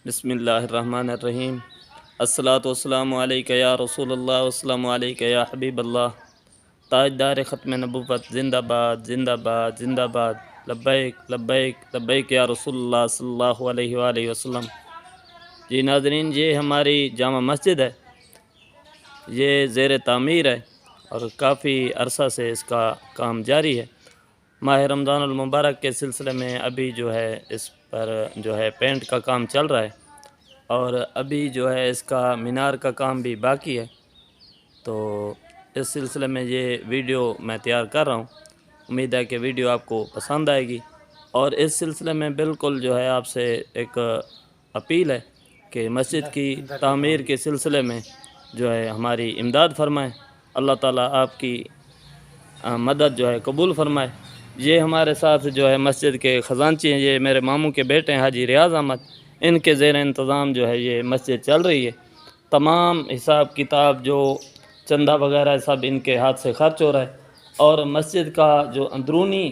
بسم اللہ الرحمن الرحیم۔ الصلاۃ والسلام علیک یا رسول اللہ والسلام علیک یا حبیب اللہ۔ تاجدار ختم نبوت زندہ باد زندہ باد زندہ باد۔ لبیک لبیک لبیک یا رسول اللہ صلی اللہ علیہ وآلہ وسلم۔ جی ناظرین، یہ ہماری جامع مسجد ہے، یہ زیر تعمیر ہے اور کافی عرصہ سے اس کا کام جاری ہے۔ ماہ رمضان المبارک کے سلسلے میں ابھی جو ہے اس پر جو ہے پینٹ کا کام چل رہا ہے اور ابھی جو ہے اس کا مینار کا کام بھی باقی ہے، تو اس سلسلے میں یہ ویڈیو میں تیار کر رہا ہوں۔ امید ہے کہ ویڈیو آپ کو پسند آئے گی اور اس سلسلے میں بالکل جو ہے آپ سے ایک اپیل ہے کہ مسجد کی تعمیر کے سلسلے میں جو ہے ہماری امداد فرمائیں۔ اللہ تعالیٰ آپ کی مدد جو ہے قبول فرمائے۔ یہ ہمارے ساتھ جو ہے مسجد کے خزانچی ہیں، یہ میرے ماموں کے بیٹے ہیں حاجی ریاض احمد، ان کے زیر انتظام جو ہے یہ مسجد چل رہی ہے۔ تمام حساب کتاب جو چندہ وغیرہ سب ان کے ہاتھ سے خرچ ہو رہا ہے اور مسجد کا جو اندرونی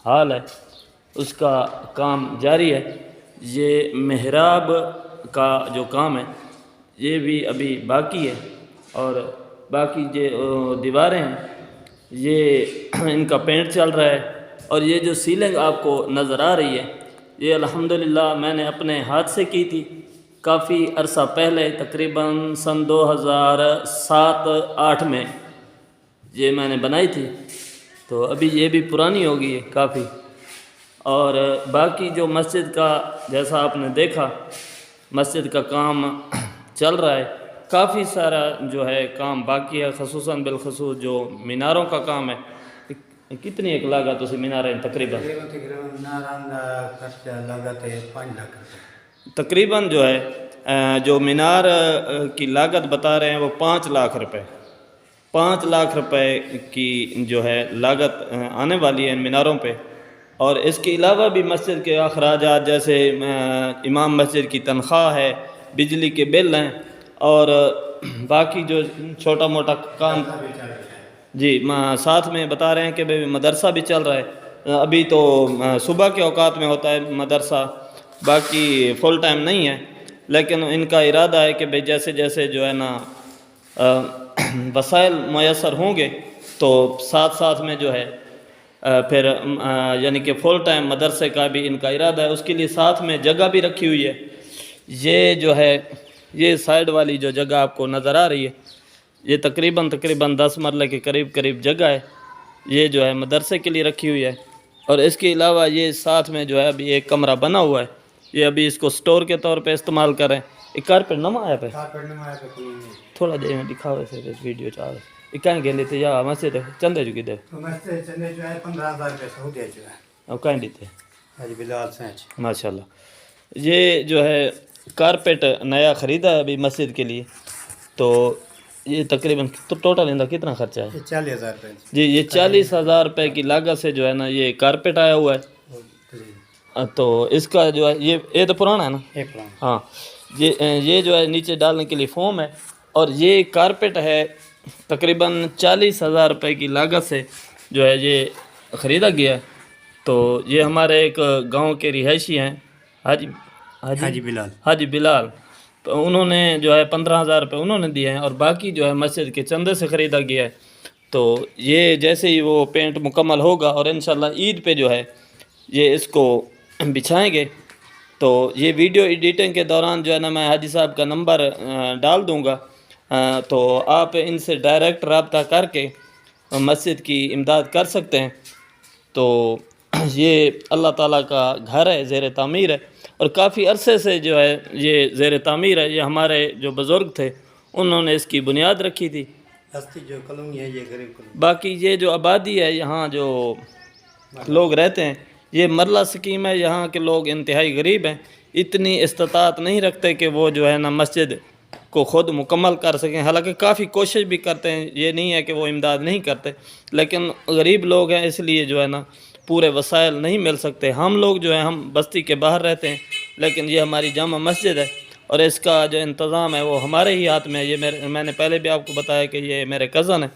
حال ہے اس کا کام جاری ہے۔ یہ محراب کا جو کام ہے یہ بھی ابھی باقی ہے اور باقی جو دیواریں ہیں یہ ان کا پینٹ چل رہا ہے اور یہ جو سیلنگ آپ کو نظر آ رہی ہے یہ الحمدللہ میں نے اپنے ہاتھ سے کی تھی کافی عرصہ پہلے، تقریباً سن 2007-8 میں یہ میں نے بنائی تھی، تو ابھی یہ بھی پرانی ہو گئی ہے کافی۔ اور باقی جو مسجد کا جیسا آپ نے دیکھا مسجد کا کام چل رہا ہے، کافی سارا جو ہے کام باقی ہے، خصوصاً بالخصوص جو میناروں کا کام ہے۔ کتنی ایک لاگت اسی مینار ہے تقریباً تقریباً جو ہے جو مینار کی لاگت بتا رہے ہیں وہ 5 لاکھ روپے 5 لاکھ روپے کی جو ہے لاگت آنے والی ہے ان میناروں پہ۔ اور اس کے علاوہ بھی مسجد کے اخراجات جیسے امام مسجد کی تنخواہ ہے، بجلی کے بل ہیں اور باقی جو چھوٹا موٹا کام جی ساتھ میں بتا رہے ہیں کہ مدرسہ بھی چل رہا ہے۔ ابھی تو صبح کے اوقات میں ہوتا ہے مدرسہ، باقی فل ٹائم نہیں ہے، لیکن ان کا ارادہ ہے کہ جیسے جیسے جو ہے نا وسائل میسر ہوں گے تو ساتھ ساتھ میں جو ہے پھر یعنی کہ فل ٹائم مدرسے کا بھی ان کا ارادہ ہے۔ اس کے لیے ساتھ میں جگہ بھی رکھی ہوئی ہے۔ یہ جو ہے یہ سائیڈ والی جو جگہ آپ کو نظر آ رہی ہے یہ تقریباً 10 مرلے کے قریب جگہ ہے، یہ جو ہے مدرسے کے لیے رکھی ہوئی ہے۔ اور اس کے علاوہ یہ ساتھ میں جو ہے ابھی ایک کمرہ بنا ہوا ہے، یہ ابھی اس کو سٹور کے طور پہ استعمال کریں۔ ایک کارپیٹ نما آیا پہ تھوڑا دیر میں دکھاؤ سے ویڈیو چاہ رہے یہ کہیں گے لیتے یا مسجد چندے جو کدھر چندے جو ہے 15,000 روپے سعودیہ جو ہے اب کہیں دیتے حاجی بلال سینچ ماشاءاللہ۔ یہ جو ہے کارپیٹ نیا خریدا ہے ابھی مسجد کے لیے، تو یہ تقریباً ٹوٹل اندر کتنا خرچہ ہے؟ 40,000 روپے جی یہ 40,000 روپے کی لاگت سے جو ہے نا یہ کارپیٹ آیا ہوا ہے۔ تو اس کا جو ہے یہ تو پرانا ہے نا، ہاں یہ جو ہے نیچے ڈالنے کے لیے فوم ہے اور یہ کارپیٹ ہے تقریباً 40,000 روپے کی لاگت سے جو ہے یہ خریدا گیا ہے۔ تو یہ ہمارے ایک گاؤں کے رہائشی ہیں حاجی بلال، تو انہوں نے جو ہے 15,000 روپے انہوں نے دیے ہیں اور باقی جو ہے مسجد کے چندے سے خریدا گیا ہے۔ تو یہ جیسے ہی وہ پینٹ مکمل ہوگا اور انشاءاللہ عید پہ جو ہے یہ اس کو بچھائیں گے، تو یہ ویڈیو ایڈیٹنگ کے دوران جو ہے نا میں حاجی صاحب کا نمبر ڈال دوں گا، تو آپ ان سے ڈائریکٹ رابطہ کر کے مسجد کی امداد کر سکتے ہیں۔ تو یہ اللہ تعالیٰ کا گھر ہے، زیر تعمیر ہے اور کافی عرصے سے جو ہے یہ زیر تعمیر ہے۔ یہ ہمارے جو بزرگ تھے انہوں نے اس کی بنیاد رکھی تھی۔ جو کالونی ہے یہ غریب کالونی، باقی یہ جو آبادی ہے یہاں جو لوگ رہتے ہیں یہ مرلہ سکیم ہے، یہاں کے لوگ انتہائی غریب ہیں، اتنی استطاعت نہیں رکھتے کہ وہ جو ہے نا مسجد کو خود مکمل کر سکیں، حالانکہ کافی کوشش بھی کرتے ہیں، یہ نہیں ہے کہ وہ امداد نہیں کرتے، لیکن غریب لوگ ہیں اس لیے جو ہے نا پورے وسائل نہیں مل سکتے۔ ہم لوگ جو ہیں ہم بستی کے باہر رہتے ہیں، لیکن یہ ہماری جامع مسجد ہے اور اس کا جو انتظام ہے وہ ہمارے ہی ہاتھ میں ہے۔ یہ میں نے پہلے بھی آپ کو بتایا کہ یہ میرے کزن ہیں،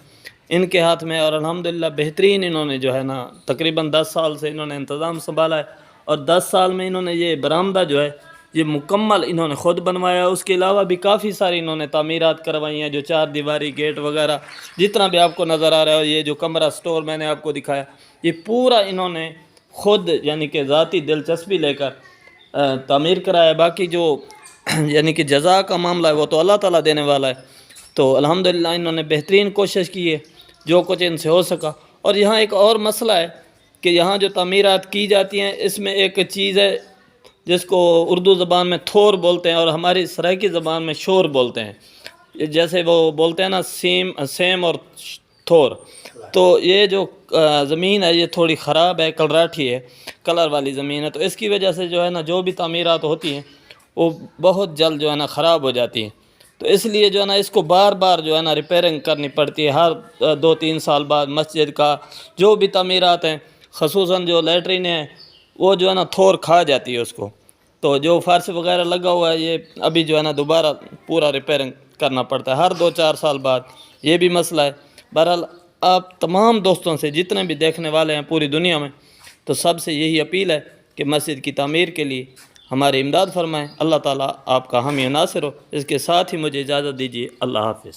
ان کے ہاتھ میں، اور الحمدللہ بہترین انہوں نے جو ہے نا تقریباً 10 سال سے انہوں نے انتظام سنبھالا ہے اور 10 سال میں انہوں نے یہ برآمدہ جو ہے یہ مکمل انہوں نے خود بنوایا. اس کے علاوہ بھی کافی ساری انہوں نے تعمیرات کروائی ہیں, جو 4 دیواری گیٹ وغیرہ جتنا بھی آپ کو نظر آ رہا ہے. یہ جو کمرہ سٹور میں نے آپ کو دکھایا, یہ پورا انہوں نے خود یعنی کہ ذاتی دلچسپی لے کر تعمیر کرایا. باقی جو یعنی کہ جزا کا معاملہ ہے وہ تو اللہ تعالیٰ دینے والا ہے. تو الحمدللہ انہوں نے بہترین کوشش کی ہے جو کچھ ان سے ہو سکا. اور یہاں ایک اور مسئلہ ہے کہ یہاں جو تعمیرات کی جاتی ہیں اس میں ایک چیز ہے جس کو اردو زبان میں تھور بولتے ہیں اور ہماری سرائیکی زبان میں شور بولتے ہیں. جیسے وہ بولتے ہیں نا سیم اور تھور. تو یہ جو زمین ہے یہ تھوڑی خراب ہے, کلراٹھی ہے, کلر والی زمین ہے. تو اس کی وجہ سے جو ہے نا جو بھی تعمیرات ہوتی ہیں وہ بہت جلد جو ہے نا خراب ہو جاتی ہیں. تو اس لیے جو ہے نا اس کو بار بار جو ہے نا ریپیرنگ کرنی پڑتی ہے. ہر 2-3 سال بعد مسجد کا جو بھی تعمیرات ہیں, خصوصاً جو لیٹرین ہے وہ جو ہے نا تھور کھا جاتی ہے اس کو. تو جو فرش وغیرہ لگا ہوا ہے یہ ابھی جو ہے نا دوبارہ پورا ریپیرنگ کرنا پڑتا ہے ہر 2-4 سال بعد. یہ بھی مسئلہ ہے. بہرحال آپ تمام دوستوں سے جتنے بھی دیکھنے والے ہیں پوری دنیا میں, تو سب سے یہی اپیل ہے کہ مسجد کی تعمیر کے لیے ہماری امداد فرمائیں. اللہ تعالیٰ آپ کا حامی و ناصر ہو. اس کے ساتھ ہی مجھے اجازت دیجیے. اللہ حافظ.